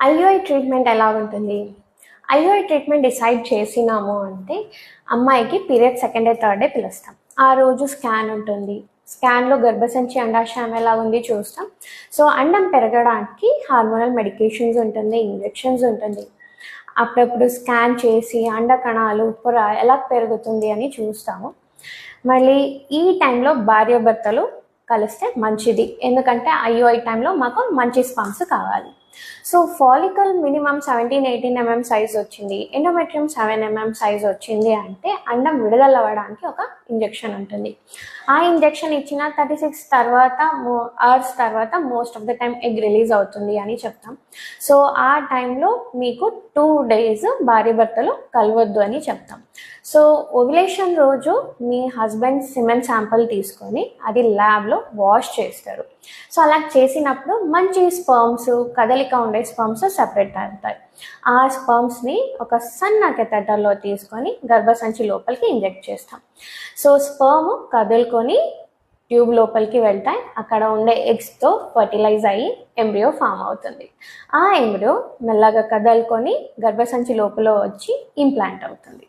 IUI treatment ఎలా ఉంటుంది? IUI treatment decide చేసినాము అంటే అమ్మాయికి period second day third day పిలుస్తాం. ఆ రోజు స్కాన్ ఉంటుంది. స్కాన్లో గర్భసంచి అండాశయం ఎలా ఉంది చూస్తాం. సో అండం పెరగడానికి హార్మోనల్ మెడికేషన్స్ ఉంటుంది, ఇంజెక్షన్స్ ఉంటుంది. అప్పుడప్పుడు స్కాన్ చేసి అండ కణాలు పొర ఎలా పెరుగుతుంది అని చూస్తాము. మళ్ళీ ఈ టైంలో భార్యాభర్తలు కలిస్తే మంచిది, ఎందుకంటే ఐయుఐ టైంలో మాకు మంచి స్పమ్స్ కావాలి. So follicle minimum 17-18 mm size వచ్చింది, ఎండోమెట్రియం 7 mm సైజ్ వచ్చింది అంటే అండం విడుదల అవ్వడానికి ఒక ఇంజెక్షన్ ఉంటుంది. ఆ ఇంజెక్షన్ ఇచ్చిన 36 అవర్స్ తర్వాత most of the time egg release అవుతుంది అని చెప్తాం. సో ఆ టైంలో మీకు 2 days భార్య భర్తలు కలవద్దు అని చెప్తాం. సో ఓవ్యులేషన్ రోజు మీ హస్బెండ్ సిమెన్ శాంపుల్ తీసుకొని అది ల్యాబ్లో వాష్ చేస్తారు. సో అలా చేసినప్పుడు మంచి స్పర్మ్స్, కదలిక ఉండే స్పర్మ్స్ సెపరేట్ అవుతాయి. ఆ స్పర్మ్స్ని ఒక సన్న కెథెటర్లో తీసుకొని గర్భసంచి లోపలికి ఇంజెక్ట్ చేస్తాం. సో స్పర్మ్ కదులుకొని ట్యూబ్ లోపలికి వెళ్తాయి. అక్కడ ఉండే ఎగ్స్తో ఫర్టిలైజ్ అయ్యి ఎంబ్రియో ఫామ్ అవుతుంది. ఆ ఎంబ్రియో మెల్లగా కదలుకొని గర్భసంచి లోపల వచ్చి ఇంప్లాంట్ అవుతుంది.